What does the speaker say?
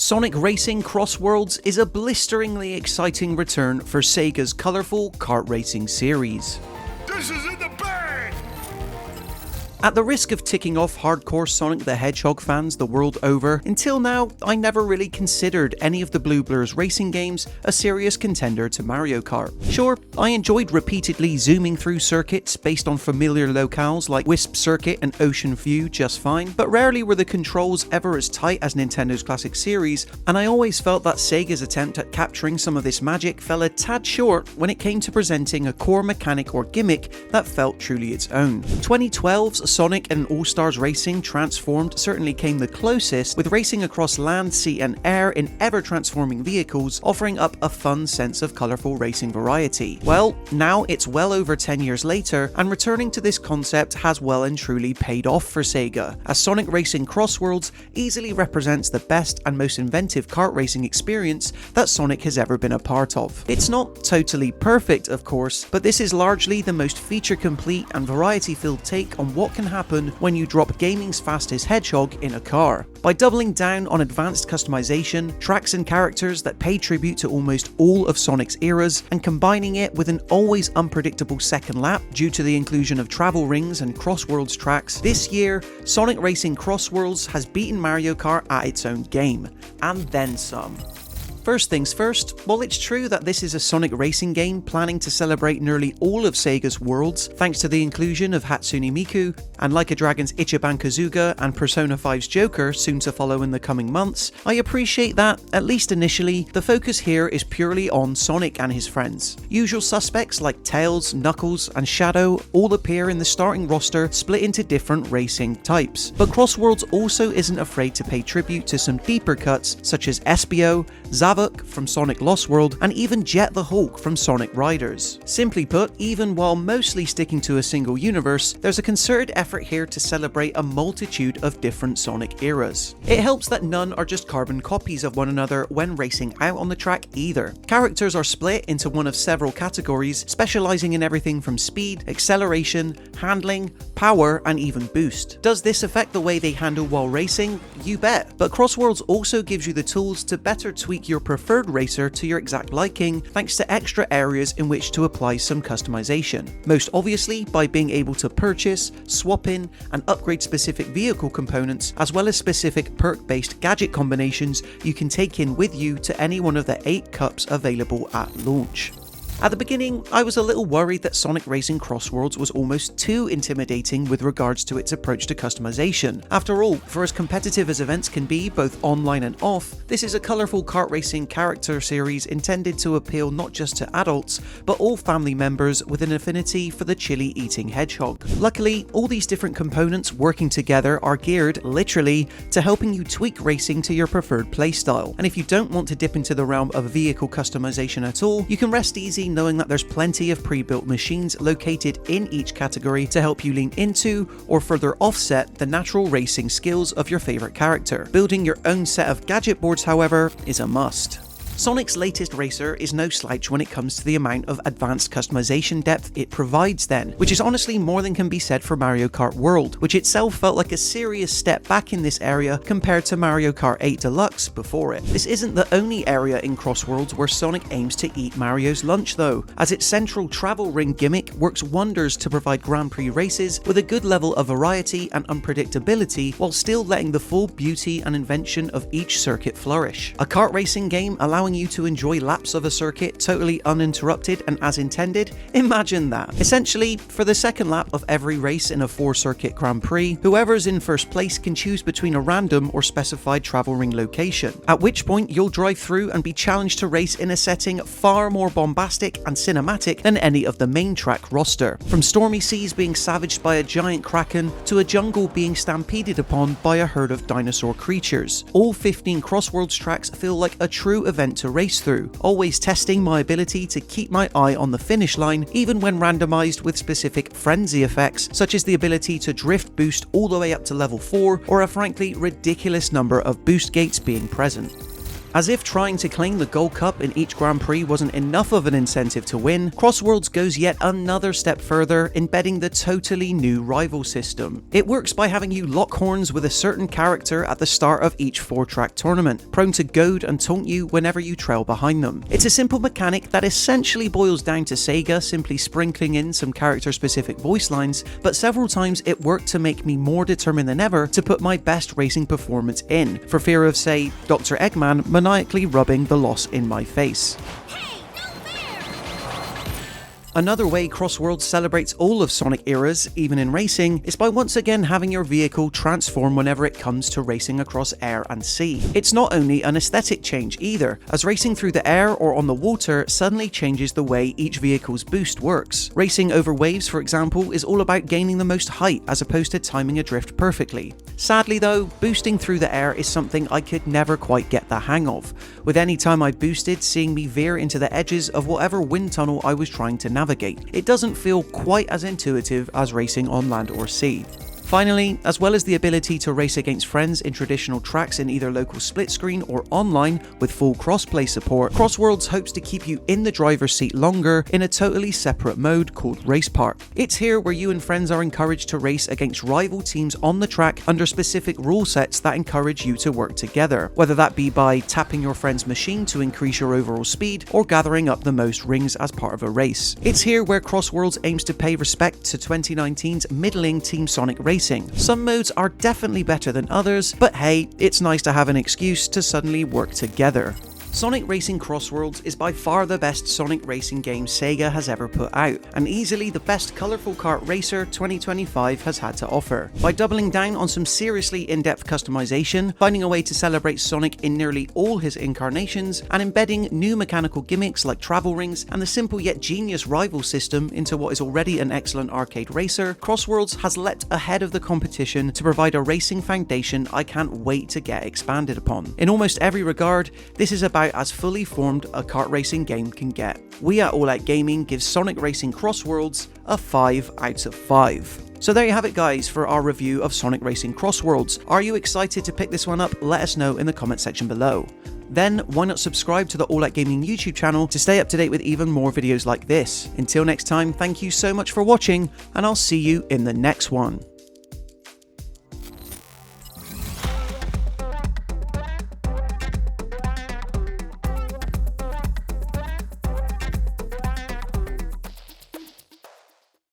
Sonic Racing CrossWorlds is a blisteringly exciting return for Sega's colourful kart racing series. This is in the bag! At the risk of ticking off hardcore Sonic the Hedgehog fans the world over, until now I never really considered any of the Blue Blur's racing games a serious contender to Mario Kart. Sure, I enjoyed repeatedly zooming through circuits based on familiar locales like Wisp Circuit and Ocean View just fine, but rarely were the controls ever as tight as Nintendo's classic series, and I always felt that Sega's attempt at capturing some of this magic fell a tad short when it came to presenting a core mechanic or gimmick that felt truly its own. 2012's Sonic and All-Stars Racing Transformed certainly came the closest, with racing across land, sea and air in ever-transforming vehicles, offering up a fun sense of colourful racing variety. Well, now it's well over 10 years later, and returning to this concept has well and truly paid off for Sega, as Sonic Racing CrossWorlds easily represents the best and most inventive kart racing experience that Sonic has ever been a part of. It's not totally perfect, of course, but this is largely the most feature-complete and variety-filled take on what can happen when you drop gaming's fastest hedgehog in a car. By doubling down on advanced customization, tracks and characters that pay tribute to almost all of Sonic's eras, and combining it with an always unpredictable second lap due to the inclusion of travel rings and CrossWorlds tracks, this year, Sonic Racing CrossWorlds has beaten Mario Kart at its own game, and then some. First things first, while it's true that this is a Sonic racing game planning to celebrate nearly all of Sega's worlds, thanks to the inclusion of Hatsune Miku, and Like a Dragon's Ichiban Kazuga and Persona 5's Joker soon to follow in the coming months, I appreciate that, at least initially, the focus here is purely on Sonic and his friends. Usual suspects like Tails, Knuckles, and Shadow all appear in the starting roster split into different racing types. But CrossWorlds also isn't afraid to pay tribute to some deeper cuts such as Espio, Zavok from Sonic Lost World, and even Jet the Hulk from Sonic Riders. Simply put, even while mostly sticking to a single universe, there's a concerted effort here to celebrate a multitude of different Sonic eras. It helps that none are just carbon copies of one another when racing out on the track either. Characters are split into one of several categories, specializing in everything from speed, acceleration, handling, power, and even boost. Does this affect the way they handle while racing? You bet. But CrossWorlds also gives you the tools to better tweak your preferred racer to your exact liking, thanks to extra areas in which to apply some customization. Most obviously by being able to purchase, swap in, and upgrade specific vehicle components, as well as specific perk-based gadget combinations you can take in with you to any one of the 8 cups available at launch. At the beginning, I was a little worried that Sonic Racing CrossWorlds was almost too intimidating with regards to its approach to customization. After all, for as competitive as events can be, both online and off, this is a colourful kart racing character series intended to appeal not just to adults, but all family members with an affinity for the chili-eating hedgehog. Luckily, all these different components working together are geared, literally, to helping you tweak racing to your preferred playstyle. And if you don't want to dip into the realm of vehicle customization at all, you can rest easy knowing that there's plenty of pre-built machines located in each category to help you lean into or further offset the natural racing skills of your favourite character. Building your own set of gadget boards, however, is a must. Sonic's latest racer is no slouch when it comes to the amount of advanced customization depth it provides then, which is honestly more than can be said for Mario Kart World, which itself felt like a serious step back in this area compared to Mario Kart 8 Deluxe before it. This isn't the only area in CrossWorlds where Sonic aims to eat Mario's lunch though, as its central travel ring gimmick works wonders to provide Grand Prix races with a good level of variety and unpredictability while still letting the full beauty and invention of each circuit flourish. A kart racing game allowing you to enjoy laps of a circuit totally uninterrupted and as intended? Imagine that. Essentially, for the second lap of every race in a 4-circuit Grand Prix, whoever's in first place can choose between a random or specified travel ring location, at which point you'll drive through and be challenged to race in a setting far more bombastic and cinematic than any of the main track roster. From stormy seas being savaged by a giant kraken to a jungle being stampeded upon by a herd of dinosaur creatures. All 15 CrossWorlds tracks feel like a true event to race through, always testing my ability to keep my eye on the finish line even when randomized with specific frenzy effects such as the ability to drift boost all the way up to level 4 or a frankly ridiculous number of boost gates being present. As if trying to claim the Gold Cup in each Grand Prix wasn't enough of an incentive to win, CrossWorlds goes yet another step further, embedding the totally new rival system. It works by having you lock horns with a certain character at the start of each 4-track tournament, prone to goad and taunt you whenever you trail behind them. It's a simple mechanic that essentially boils down to Sega simply sprinkling in some character-specific voice lines, but several times it worked to make me more determined than ever to put my best racing performance in, for fear of, say, Dr. Eggman maniacally rubbing the loss in my face. Another way CrossWorlds celebrates all of Sonic eras, even in racing, is by once again having your vehicle transform whenever it comes to racing across air and sea. It's not only an aesthetic change either, as racing through the air or on the water suddenly changes the way each vehicle's boost works. Racing over waves, for example, is all about gaining the most height as opposed to timing a drift perfectly. Sadly though, boosting through the air is something I could never quite get the hang of, with any time I boosted seeing me veer into the edges of whatever wind tunnel I was trying to navigate. It doesn't feel quite as intuitive as racing on land or sea. Finally, as well as the ability to race against friends in traditional tracks in either local split screen or online with full crossplay support, CrossWorlds hopes to keep you in the driver's seat longer in a totally separate mode called Race Park. It's here where you and friends are encouraged to race against rival teams on the track under specific rule sets that encourage you to work together, whether that be by tapping your friend's machine to increase your overall speed or gathering up the most rings as part of a race. It's here where CrossWorlds aims to pay respect to 2019's middling Team Sonic racing. Some modes are definitely better than others, but hey, it's nice to have an excuse to suddenly work together. Sonic Racing CrossWorlds is by far the best Sonic racing game Sega has ever put out, and easily the best colourful kart racer 2025 has had to offer. By doubling down on some seriously in-depth customization, finding a way to celebrate Sonic in nearly all his incarnations, and embedding new mechanical gimmicks like travel rings and the simple yet genius rival system into what is already an excellent arcade racer, CrossWorlds has leapt ahead of the competition to provide a racing foundation I can't wait to get expanded upon. In almost every regard, this is about as fully formed a kart racing game can get. We at All Out Gaming give Sonic Racing CrossWorlds a 5 out of 5. So there you have it guys for our review of Sonic Racing CrossWorlds. Are you excited to pick this one up? Let us know in the comment section below. Then why not subscribe to the All Out Gaming YouTube channel to stay up to date with even more videos like this. Until next time, thank you so much for watching, and I'll see you in the next one.